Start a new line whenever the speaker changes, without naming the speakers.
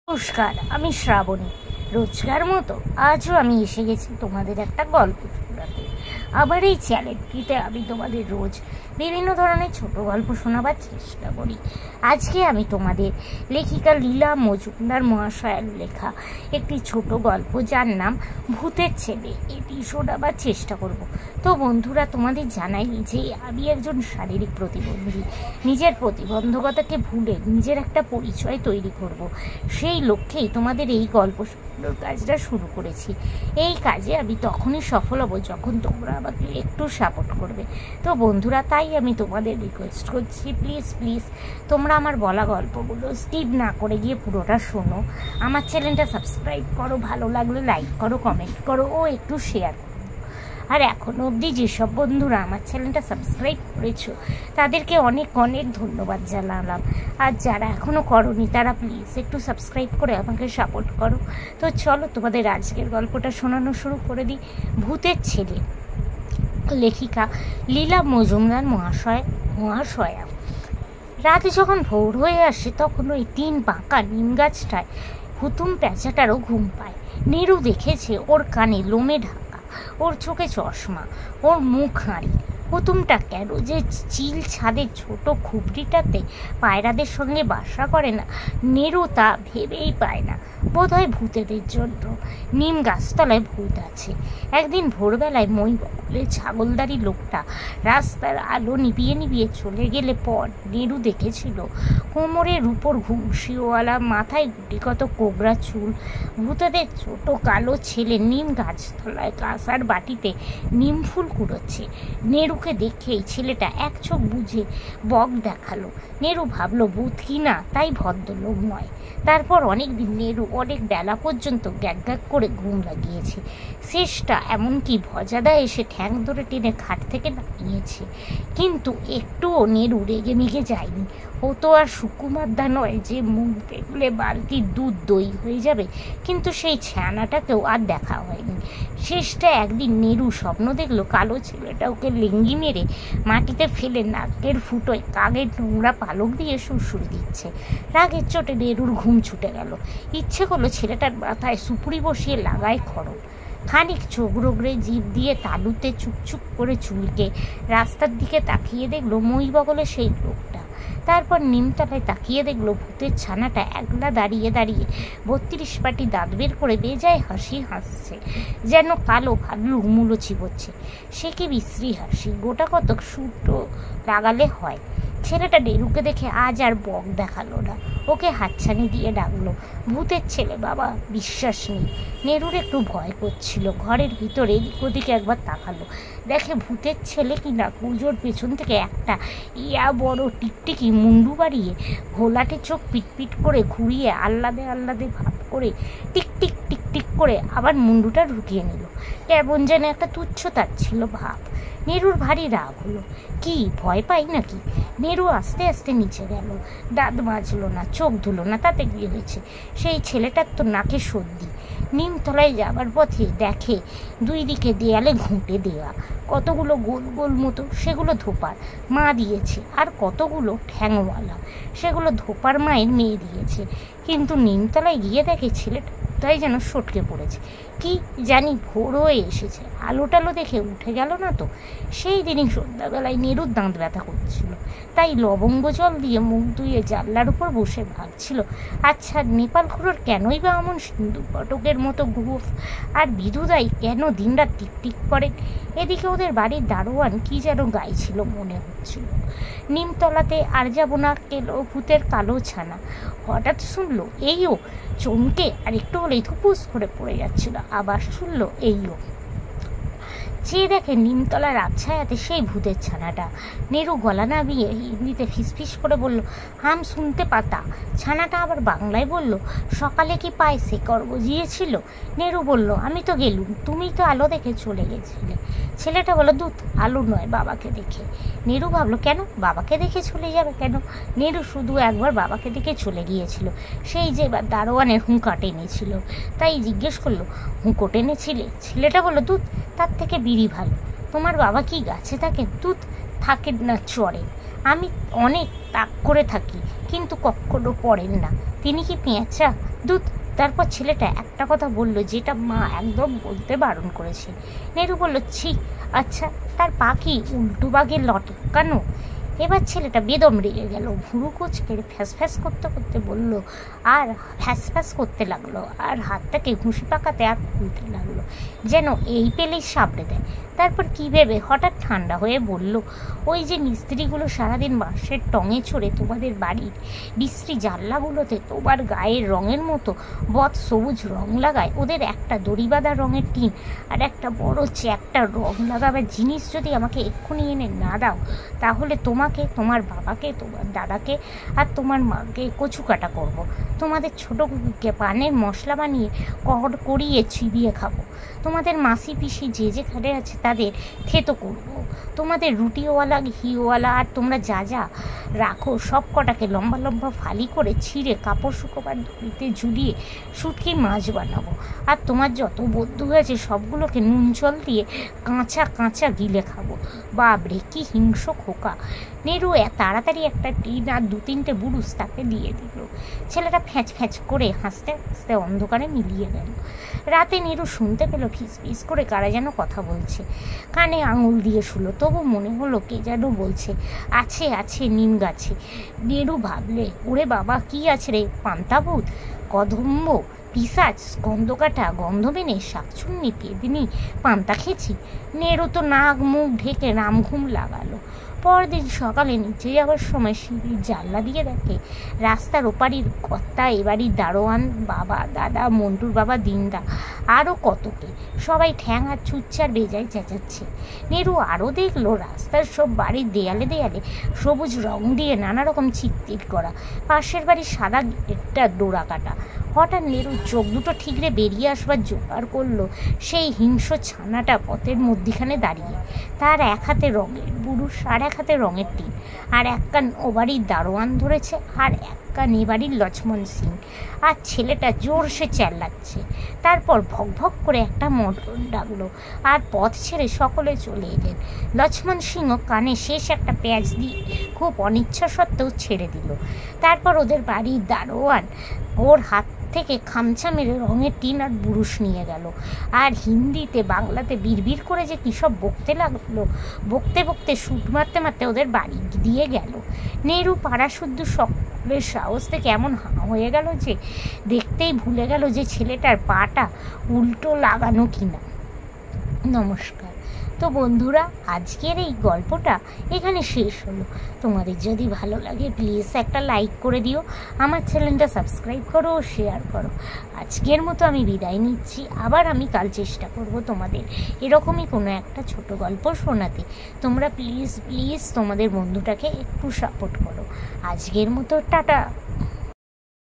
নমস্কার, আমি শ্রাবণী। রোজকার মতো আজও আমি এসে গেছি তোমাদের একটা গল্প শোনাতে। আবার এই চ্যানেলটিতে আমি তোমাদের রোজ বিভিন্ন ধরনের ছোট গল্প শোনাবার চেষ্টা করি। আজকে আমি তোমাদের লেখিকা লীলা মজুমদার মহাশয়ের লেখা একটি ছোট গল্প, যার নাম ভূতের ছেলে, এটি শোনাবার চেষ্টা করব। তো বন্ধুরা, তোমাদের জানাই যে আমি একজন শারীরিক প্রতিবন্ধী। নিজের প্রতিবন্ধকতাকে ভুলে নিজের একটা পরিচয় তৈরি করব, সেই লক্ষ্যেই তোমাদের এই গল্প শোনানোর কাজটা শুরু করেছি। এই কাজে আমি তখনই সফল হব যখন তোমরা আমাকে একটু সাপোর্ট করবে। তো বন্ধুরা, তাই আমি তোমাদের রিকোয়েস্ট করছি, প্লিজ প্লিজ তোমরা আমার বলা গল্পগুলো স্কিপ না করে গিয়ে পুরোটা শোনো। আমার চ্যানেলটা সাবস্ক্রাইব করো, ভালো লাগলে লাইক করো, কমেন্ট করো ও একটু শেয়ার করো। আর এখনও অবধি যেসব বন্ধুরা আমার চ্যানেলটা সাবস্ক্রাইব করেছো তাদেরকে অনেক অনেক ধন্যবাদ জানালাম। আর যারা এখনও করোনি তারা প্লিজ একটু সাবস্ক্রাইব করে আমাকে সাপোর্ট করো। তো চলো তোমাদের আজকের গল্পটা শোনানো শুরু করে দিই। ভূতের ছেলে, লেখিকা লীলা মজুমদার মহাশয়া। রাত যখন ভোর হয়ে আসে তখন ওই 3 বাঁকা নিম গাছটায় হুতুম প্যাঁচাটারও ঘুম পায়। নীরু দেখেছে ওর কানে লোমে ঢাকা, ওর চোখে চশমা, ওর মুখ হাঁড়ি। হুতুমটা কেন যে চিল ছাদের ছোট খুবড়িটাতে পায়রাদের সঙ্গে বাসা করে না, নেরু তা ভেবেই পায় না। বোধহয় ভূতেদের জন্য নিম গাছতলায় ভূত আছে। একদিন ভোরবেলায় মই বলে ছাগলদারি লোকটা রাস্তার আলো নিভিয়ে নিভিয়ে চলে গেলে পর নেরু দেখেছিল কোমরের উপর ঘুমশিওয়ালা, মাথায় গুটি কত কোবরা চুল ভূতেদের ছোট কালো ছেলে নিম গাছতলায় কাঁসার বাটিতে নিম ফুল কুড়োচ্ছে। নেরুকে দেখেই ছেলেটা এক চোখ বুঝে বক দেখালো। নেরু ভাবলো ভূত কি না, তাই ভদ্রলোক নয়। তারপর অনেকদিন নেরু অনেক বেলা পর্যন্ত গ্যাগ গ্যাগ করে ঘুম লাগিয়েছে। শেষটা এমনকি ভজাদা এসে ঠ্যাং ধরে টেনে খাট থেকে নামিয়েছে। কিন্তু একটুও নেরু রেগে মেগে যায়নি। ও তো আর সুকুমারদা নয় যে মুখ দেখলে বালতির দুধ দই হয়ে যাবে। কিন্তু সেই ছানাটাকেও আর দেখা হয়নি। শেষটা একদিন নেরু স্বপ্ন দেখলো কালো ছেলেটা ওকে লেঙ্গি মেরে মাটিতে ফেলে নাকের ফুটোয় কাগের নোংরা পালক দিয়ে সুরসুরি দিচ্ছে। রাগের চোটে নেরুর ঘুম ছুটে গেল। ইচ্ছে করলো ছেলেটার মাথায় সুপুরি বসিয়ে লাগায় খড়ম। খানিক চোখ রোগড়ে জিভ দিয়ে তালুতে চুপচুপ করে চুলকে রাস্তার দিকে তাকিয়ে দেখলো মই বগলে সেই লোকটা। তারপর নিমতলায় তাকিয়ে দেখলো ভূতের ছানাটা একলা দাঁড়িয়ে দাঁড়িয়ে 32 পাটি দাঁত বের করে বেজায় হাসি হাসছে, যেন কালো ভাবলু মূলো চিবোচ্ছে। সে কি বিশ্রী হাসি, গোটা কতক সুটো লাগালে হয়। ছেলেটা নেরুকে দেখে আজ আর বক দেখালো না, ওকে হাতছানি দিয়ে ডাকলো, ভূতের ছেলে বাবা। বিশ্বাস নেই, নেরুর একটু ভয় করছিল। ঘরের ভিতরে এদিক ওদিকে একবার তাকালো, দেখে ভূতের ছেলে কিনা পুজোর পেছন থেকে একটা ইয়া বড় টিকটিকি মুন্ডু বাড়িয়ে ঘোলাটে চোখ পিটপিট করে ঘুরিয়ে আহ্লাদে আহ্লাদে ভাব করে টিকটিক টিকটিক করে আবার মুন্ডুটা ঢুকিয়ে নিল। কেমন যেন একটা তুচ্ছতার ছিল ভাব। নেরুর ভারী রাগ হলো। কি ভয় পাই নাকি? নেরু আস্তে আস্তে নিচে গেল। দাঁত মাজলো না, চোখ ধুলো না, তাতে কি হয়েছে? সেই ছেলেটার তো নাকে সর্দি। নিমতলায় যাবার পথে দেখে 2 দিকে দেয়ালে ঘুঁটে দেওয়া কতগুলো গোল গোল মতো, সেগুলো ধোপার মা দিয়েছে। আর কতগুলো ঠ্যাংওয়ালা, সেগুলো ধোপার মায়ের মেয়ে দিয়েছে। কিন্তু নিমতলায় গিয়ে দেখে ছেলেটা তাই যেন সটকে পড়েছে। কি জানি ভোর হয়ে এসেছে, আলো টালো দেখে উঠে গেল না তো। সেই দিনই সন্ধ্যাবেলায় নেরুর দাঁত ব্যথা করছিল, তাই লবঙ্গ জল দিয়ে মুখ ধুয়ে জানলার উপর বসে ভাবছিল, আচ্ছা নেপাল খুঁড়োর কেনই বা এমন সিন্ধু ফটকের মতো গোফ, আর বিধুদাই কেন দিনরাত টিকটিক করে। এদিকে ওদের বাড়ির দারোয়ান কি যেন গাইছিল মনে হচ্ছিল। নিমতলাতে আর যাব না কেলো ভূতের কালো ছানা। হঠাৎ শুনলো এইও, চমকে আর একটু হলেই ধুপুস করে পড়ে যাচ্ছিল। আবার শুনলো এইও, চেয়ে দেখে নিমতলার আবছায়াতে সেই ভূতের ছানাটা। নেরু গলা নামিয়ে হিন্দিতে ফিসফিস করে বলল, হাম শুনতে পাতা। ছানাটা আবার বাংলায় বলল, সকালে কি পায়ে শেকড় গজিয়েছিল? নেরু বলল, আমি তো গেলুম, তুমি তো আলো দেখে চলে গেছিলে। ছেলেটা বলল, দুধ আলো নয়, বাবাকে দেখে। নেরু ভাবলো, কেন বাবাকে দেখে চলে যাবে কেন? নেরু শুধু একবার বাবাকে দেখে চলে গিয়েছিল, সেই যে দারোয়ানের হুঁকা টেনেছিল। তাই জিজ্ঞেস করলো, হুঁকো টেনেছিলে? ছেলেটা বলল, দুধ তার থেকে বিড়ি ভালো। তোমার বাবা কি গাছে থাকেন? দুধ থাকেন না চড়ে। আমি অনেক তাক করে থাকি, কিন্তু কখনো পড়েন না। তিনি কি পেঁচা? দুধ। তারপর ছেলেটা একটা কথা বলল যেটা মা একদম বলতে বারণ করেছে। নেরু বলল, ছি, আচ্ছা তার পা কি উল্টো বাগে লটকানো? এবার ছেলেটা বেদম রেগে গেল, ভুরু কুচকে ফ্যাস ফ্যাস করতে করতে বলল, আর ফ্যাস ফ্যাস করতে লাগলো, আর হাতটাকে ঘুষি পাকাতে আর খুলতে লাগলো, যেন এই পেলেই সাবড়ে দেয়। তারপর কি ভেবে হঠাৎ ঠান্ডা হয়ে বলল, ওই যে মিস্ত্রিগুলো সারাদিন বাঁশের টঙে চড়ে তোমাদের বাড়ির বিশ্রী জানলাগুলোতে তোমার গায়ের রঙের মতো বদ সবুজ রং লাগায়, ওদের একটা দড়ি বাঁধা রঙের টিন আর একটা বড় চ্যাপ্টা রং লাগাবার জিনিস যদি আমাকে এক্ষুনি এনে না দাও, তাহলে তোমাকে, তোমার বাবাকে, তোমার দাদাকে আর তোমার মাকে কচু কাটা করবো। তোমাদের ছোটো কুকুরকে পানের মশলা বানিয়ে করিয়ে চিবিয়ে খাবো। তোমাদের মাসি পিসি যে যেখানে আছে তাদের থেতো করবো। তোমাদের রুটিওয়ালা, ঘিওয়ালা আর তোমরা যা যা রাখো সব কটাকে লম্বা লম্বা ফালি করে ছিঁড়ে কাপড় শুকোবার দড়িতে ঝুলিয়ে শুটকি মাছ বানাবো। আর তোমার যত বন্ধু হয়েছে সবগুলোকে নুন জল দিয়ে কাঁচা কাঁচা গিলে খাবো। বাবরে, কি হিংস্র খোকা! নেরু তাড়াতাড়ি একটা টিন আর 2-3টে বুরুস তাকে দিয়ে দিল। ছেলেটা ফ্যাঁচ ফ্যাঁচ করে হাসতে হাসতে অন্ধকারে মিলিয়ে গেল। রাতে নেরু শুনতে পেল ফিস ফিস করে কারা যেন কথা বলছে। কানে আঙুল দিয়ে শুলো, তবু মনে হলো কে যেন বলছে, আছে আছে নিম গাছে। নেরু ভাবলে, ওরে বাবা, কি আছে রে? পান্তাভূত, কদম্ব, পিসাচ, স্কন্দকাটা, গন্ধবেনে, শাকচুন্নি, পেদিনি, পান্তা খেছি। নেরু তো নাক মুখ ঢেকে রামঘুম লাগালো। পরদিন সকালে নিচে যাওয়ার সময় সিঁড়ির জানলা দিয়ে দেখে রাস্তার ওপারির কর্তা, এবাড়ির দারোয়ান বাবা, দাদা, মন্টুর বাবা, দিনদা, আরও কতকে, সবাই ঠ্যাং আর চুচ্চার বেজায় চেঁচাচ্ছে। নেরু আরও দেখলো রাস্তার সব বাড়ির দেয়ালে দেয়ালে সবুজ রং দিয়ে নানা রকম চিত্তির করা, পাশের বাড়ির সাদা গেটটা ডোরা কাটা। হঠাৎ নেরু চোখ দুটো ঠিকরে বেরিয়ে আসবার জোগাড় করলো সেই হিংস্র ছানাটা পথের মধ্যিখানে দাঁড়িয়ে, তার এক হাতে রঙের বুরুশ আর এক হাতে রঙের টিন, আর এক কান ও বাড়ির দারোয়ান ধরেছে আর এক কান এ বাড়ির লক্ষ্মণ সিং, আর ছেলেটা জোরসে চেল্লাচ্ছে। তারপর ভক ভক করে একটা মোটর ডাকলো আর পথ ছেড়ে সকলে চলে এলেন। লক্ষ্মণ সিংও কানে শেষ একটা প্যাঁচ দিয়ে খুব অনিচ্ছা সত্ত্বেও ছেড়ে দিল। তারপর ওদের বাড়ির দারোয়ান ওর হাত থেকে খামচা মেরে রঙের টিন আর বুরুশ নিয়ে গেল, আর হিন্দিতে বাংলাতে বিড়বিড় করে যে কী সব বকতে লাগলো। বকতে বকতে শুট মারতে মারতে ওদের বাড়ি দিয়ে গেল। নেরু পাড়া শুদ্ধ সকলের সাহস থেকে এমন হয়ে গেল যে দেখতেই ভুলে গেল যে ছেলেটার পাটা উল্টো লাগানো কিনা। নমস্কার। তো বন্ধুরা, আজকের এই গল্পটা এখানে শেষ হলো। তোমাদের যদি ভালো লাগে প্লিজ একটা লাইক করে দিও, আমার চ্যানেলটা সাবস্ক্রাইব করো ও শেয়ার করো। আজকের মতো আমি বিদায় নিচ্ছি। আবার আমি কাল চেষ্টা করব তোমাদের এরকমই কোনো একটা ছোট গল্প শোনাতে। তোমরা প্লিজ প্লিজ তোমাদের বন্ধুটাকে একটু সাপোর্ট করো। আজকের মতো টাটা।